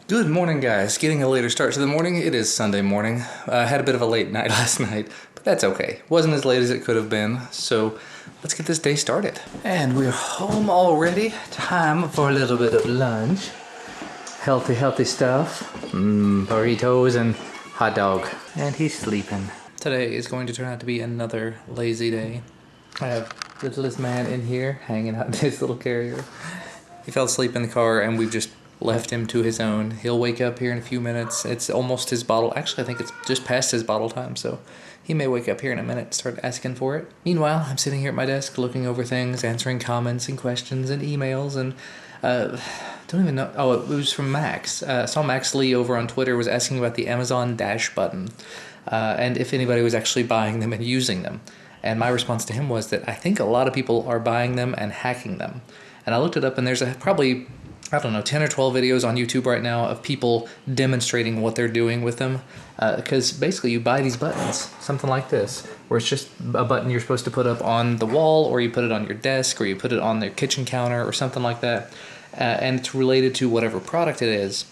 Good morning, guys. Getting a later start to the morning. It is Sunday morning. I had a bit of a late night last night, but that's okay. Wasn't as late as it could have been, so let's get this day started. And we're home already. Time for a little bit of lunch. Healthy stuff. Burritos and hot dog. And he's sleeping. Today is going to turn out to be another lazy day. I have the littlest man in here hanging out in his little carrier. He fell asleep in the car and we've just left him to his own. He'll wake up here in a few minutes. It's almost his bottle. Actually, I think it's just past his bottle time, so he may wake up here in a minute and start asking for it. Meanwhile, I'm sitting here at my desk looking over things, answering comments and questions and emails, and don't even know. Oh, it was from Max. I saw Max Lee over on Twitter was asking about the Amazon Dash button and if anybody was actually buying them and using them. And my response to him was that I think a lot of people are buying them and hacking them. And I looked it up, and there's probably, I don't know, 10 or 12 videos on YouTube right now of people demonstrating what they're doing with them. Because basically you buy these buttons, something like this, where it's just a button you're supposed to put up on the wall, or you put it on your desk, or you put it on the kitchen counter, or something like that. And it's related to whatever product it is.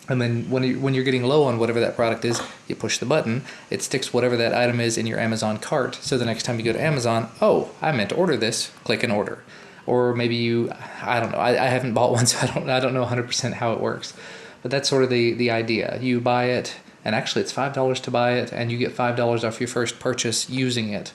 And then when you're getting low on whatever that product is, you push the button, it sticks whatever that item is in your Amazon cart. So the next time you go to Amazon, oh, I meant to order this, click and order. Or maybe you, I don't know, I haven't bought one, so I don't know 100% how it works. But that's sort of the idea. You buy it, and actually it's $5 to buy it, and you get $5 off your first purchase using it.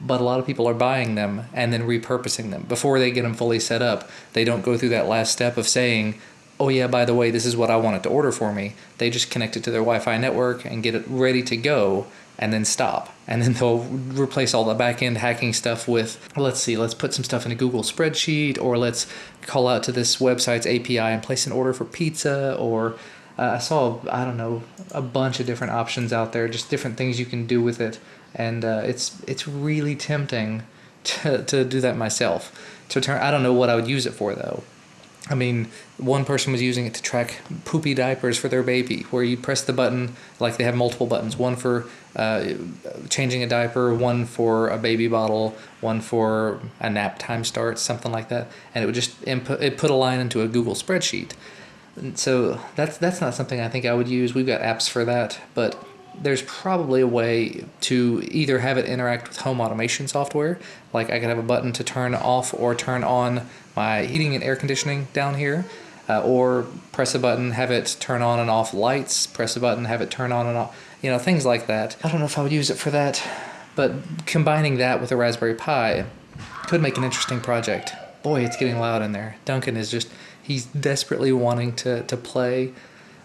But a lot of people are buying them and then repurposing them. Before they get them fully set up, they don't go through that last step of saying, oh yeah, by the way, this is what I wanted to order for me. They just connect it to their Wi-Fi network and get it ready to go, and then stop. And then they'll replace all the back-end hacking stuff with, let's put some stuff in a Google spreadsheet, or let's call out to this website's API and place an order for pizza, or I saw, I don't know, a bunch of different options out there, just different things you can do with it. And it's really tempting to do that myself. I don't know what I would use it for, though. I mean, one person was using it to track poopy diapers for their baby, where you press the button, like they have multiple buttons, one for changing a diaper, one for a baby bottle, one for a nap time start, something like that, and it would just put a line into a Google spreadsheet. And so that's not something I think I would use. We've got apps for that, but there's probably a way to either have it interact with home automation software, like I could have a button to turn off or turn on my heating and air conditioning down here, or press a button, have it turn on and off lights, press a button, have it turn on and off, things like that. I don't know if I would use it for that, but combining that with a Raspberry Pi could make an interesting project. Boy, it's getting loud in there. Duncan is he's desperately wanting to play.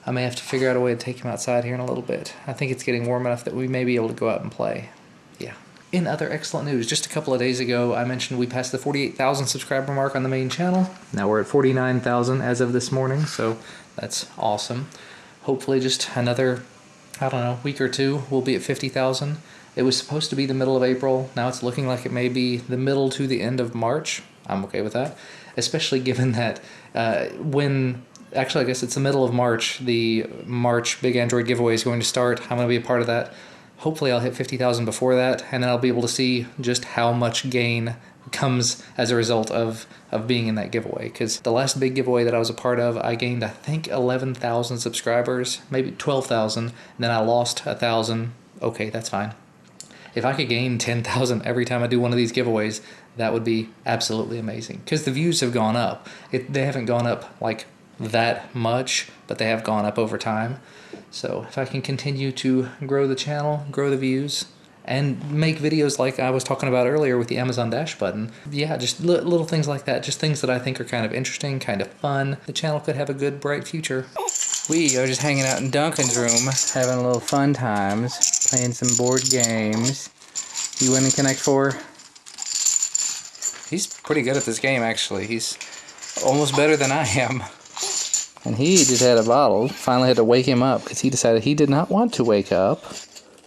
I may have to figure out a way to take him outside here in a little bit. I think it's getting warm enough that we may be able to go out and play. Yeah. In other excellent news, just a couple of days ago, I mentioned we passed the 48,000 subscriber mark on the main channel. Now we're at 49,000 as of this morning, so that's awesome. Hopefully just another, I don't know, week or two, we'll be at 50,000. It was supposed to be the middle of April. Now it's looking like it may be the middle to the end of March. I'm okay with that, especially given that Actually, I guess it's the middle of March. The March Big Android giveaway is going to start. I'm going to be a part of that. Hopefully I'll hit 50,000 before that, and then I'll be able to see just how much gain comes as a result of being in that giveaway. Because the last big giveaway that I was a part of, I gained, I think, 11,000 subscribers, maybe 12,000, and then I lost 1,000. Okay, that's fine. If I could gain 10,000 every time I do one of these giveaways, that would be absolutely amazing. Because the views have gone up. They haven't gone up like that much, but they have gone up over time. So if I can continue to grow the channel, grow the views, and make videos like I was talking about earlier with the Amazon Dash button, yeah, just little things like that, just things that I think are kind of interesting, kind of fun, the channel could have a good, bright future. We are just hanging out in Duncan's room, having a little fun times, playing some board games. You win in Connect 4? He's pretty good at this game, actually. He's almost better than I am. And he just had a bottle. Finally had to wake him up because he decided he did not want to wake up.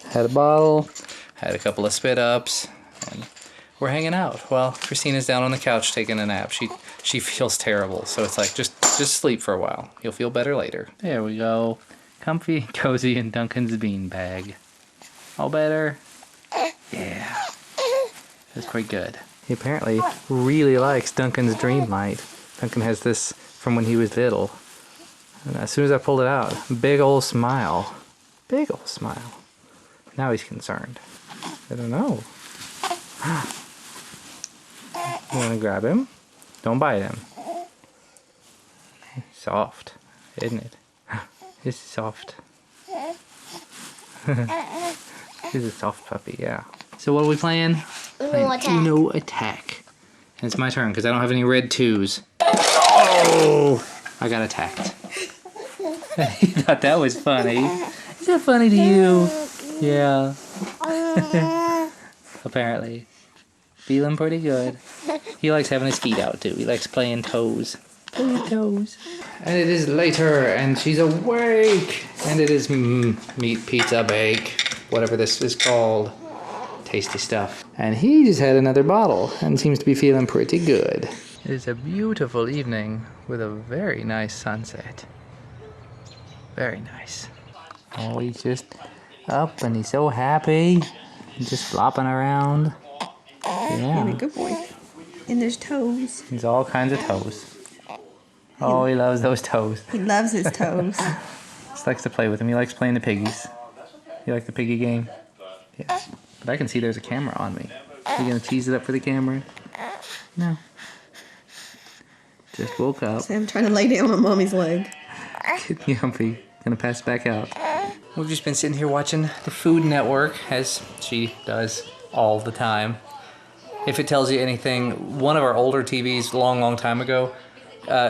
Had a bottle, had a couple of spit ups, and we're hanging out while Christina's down on the couch taking a nap. She feels terrible, so it's like just sleep for a while. You'll feel better later. There we go. Comfy, cozy in Duncan's beanbag. All better? Yeah. That's quite good. He apparently really likes Duncan's Dreamlight. Duncan has this from when he was little. And as soon as I pulled it out, big old smile. Big old smile. Now he's concerned. I don't know. You want to grab him? Don't bite him. Soft, isn't it? It's soft. He's a soft puppy, yeah. So what are we playing? Uno Attack. And it's my turn because I don't have any red 2s. Oh! I got attacked. He thought that was funny. Is that funny to you? Yeah. Apparently. Feeling pretty good. He likes having his feet out too. He likes playing toes. Playing toes. And it is later and she's awake. And it is meat, pizza, bake, whatever this is called. Tasty stuff. And he just had another bottle and seems to be feeling pretty good. It is a beautiful evening with a very nice sunset. Very nice. Oh, he's just up and he's so happy. He's just flopping around. Yeah. And a good boy. And there's toes. He's all kinds of toes. Oh, he loves those toes. He loves his toes. Just likes to play with them. He likes playing the piggies. You like the piggy game? Yeah. But I can see there's a camera on me. Are you gonna tease it up for the camera? No. Just woke up. So I'm trying to lay down on mommy's leg. Yumpy. Gonna pass back out. We've just been sitting here watching the Food Network, as she does all the time. If it tells you anything, one of our older TVs, long time ago,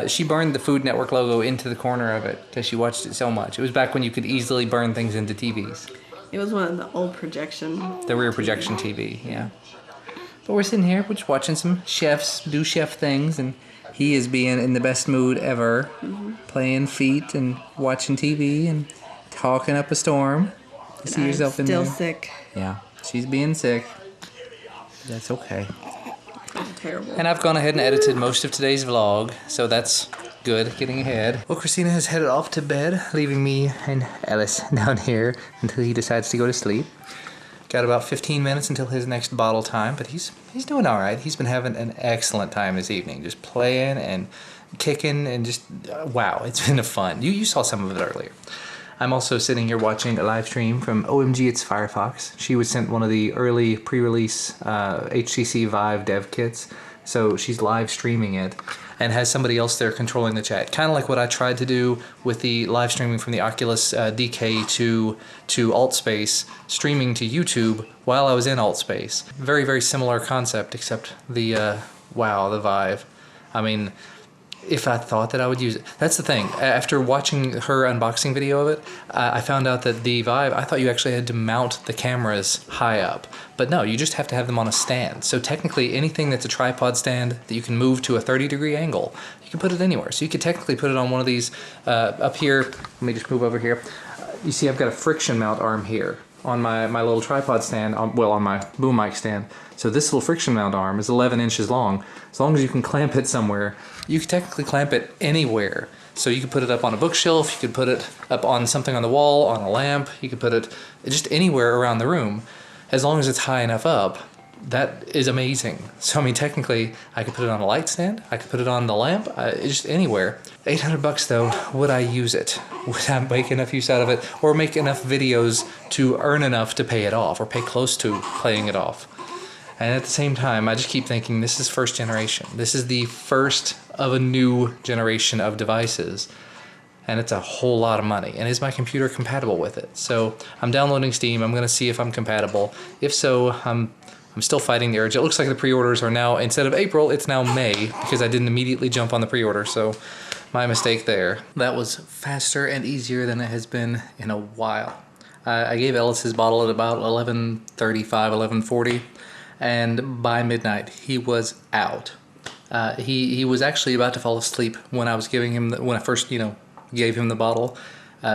she burned the Food Network logo into the corner of it because she watched it so much. It was back when you could easily burn things into TVs. It was one of the old projection. The rear projection TV, yeah. But we're sitting here, we're just watching some chefs do chef things, and he is being in the best mood ever, playing feet and watching TV and talking up a storm. You see yourself in there? Still sick. Yeah, she's being sick. That's okay. Terrible. And I've gone ahead and edited most of today's vlog, so that's good, getting ahead. Well, Christina has headed off to bed, leaving me and Ellis down here until he decides to go to sleep. Got about 15 minutes until his next bottle time, but he's doing all right. He's been having an excellent time this evening, just playing and kicking and just, wow, it's been fun. You saw some of it earlier. I'm also sitting here watching a live stream from OMG It's Firefox. She was sent one of the early pre-release HTC Vive dev kits, so she's live streaming it and has somebody else there controlling the chat. Kind of like what I tried to do with the live streaming from the Oculus DK to AltSpace, streaming to YouTube while I was in AltSpace. Very, very similar concept, except the, wow, the Vive. I mean, if I thought that I would use it. That's the thing. After watching her unboxing video of it, I found out that the Vive, I thought you actually had to mount the cameras high up. But no, you just have to have them on a stand. So technically anything that's a tripod stand that you can move to a 30-degree angle, you can put it anywhere. So you could technically put it on one of these up here. Let me just move over here. You see I've got a friction mount arm here on my little tripod stand, on my boom mic stand. So this little friction mount arm is 11 inches long. As long as you can clamp it somewhere, you can technically clamp it anywhere. So you could put it up on a bookshelf, you could put it up on something on the wall, on a lamp, you could put it just anywhere around the room. As long as it's high enough up, that is amazing. So I mean, technically, I could put it on a light stand, I could put it on the lamp, just anywhere. 800 bucks though, would I use it? Would I make enough use out of it? Or make enough videos to earn enough to pay it off, or pay close to paying it off? And at the same time, I just keep thinking this is first generation. This is the first of a new generation of devices. And it's a whole lot of money. And is my computer compatible with it? So I'm downloading Steam. I'm gonna see if I'm compatible. If so, I'm still fighting the urge. It looks like the pre-orders are now, instead of April, it's now May, because I didn't immediately jump on the pre-order, so my mistake there. That was faster and easier than it has been in a while. I gave Ellis his bottle at about 11:35, 11:40. And by midnight, he was out. He was actually about to fall asleep when I was giving him when I first gave him the bottle.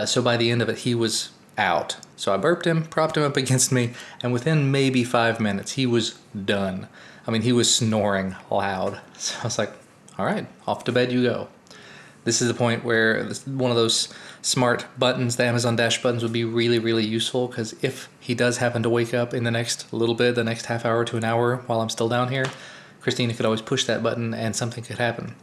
So by the end of it, he was out. So I burped him, propped him up against me, and within maybe 5 minutes, he was done. I mean, he was snoring loud. So I was like, all right, off to bed you go. This is the point where one of those smart buttons, the Amazon Dash buttons, would be really, really useful, because if he does happen to wake up in the next little bit, the next half hour to an hour while I'm still down here, Christina could always push that button and something could happen.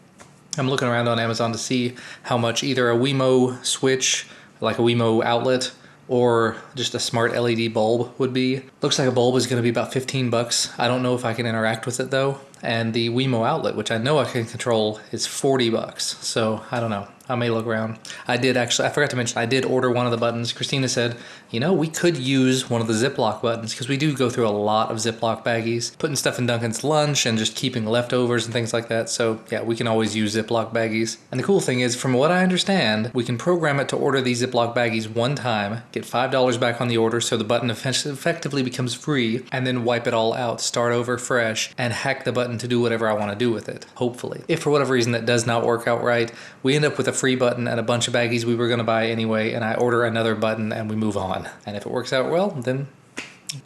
I'm looking around on Amazon to see how much either a Wemo switch, like a Wemo outlet, or just a smart LED bulb would be. Looks like a bulb is going to be about 15 bucks. I don't know if I can interact with it though. And the Wemo outlet, which I know I can control, is 40 bucks. So I don't know. I may look around. I forgot to mention, I did order one of the buttons. Christina said, you know, we could use one of the Ziploc buttons because we do go through a lot of Ziploc baggies, putting stuff in Duncan's lunch and just keeping leftovers and things like that. So yeah, we can always use Ziploc baggies. And the cool thing is, from what I understand, we can program it to order these Ziploc baggies one time, get $5 back on the order so the button effectively becomes free, and then wipe it all out, start over fresh, and hack the button to do whatever I want to do with it, hopefully. If for whatever reason that does not work out right, we end up with a free button and a bunch of baggies we were going to buy anyway, and I order another button and we move on. And if it works out well, then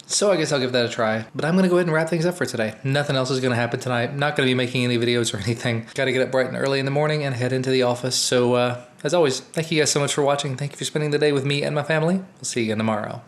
so I guess I'll give that a try. But I'm going to go ahead and wrap things up for today. Nothing else is going to happen tonight. Not going to be making any videos or anything. Got to get up bright and early in the morning and head into the office. So as always, thank you guys so much for watching. Thank you for spending the day with me and my family. We'll see you again tomorrow.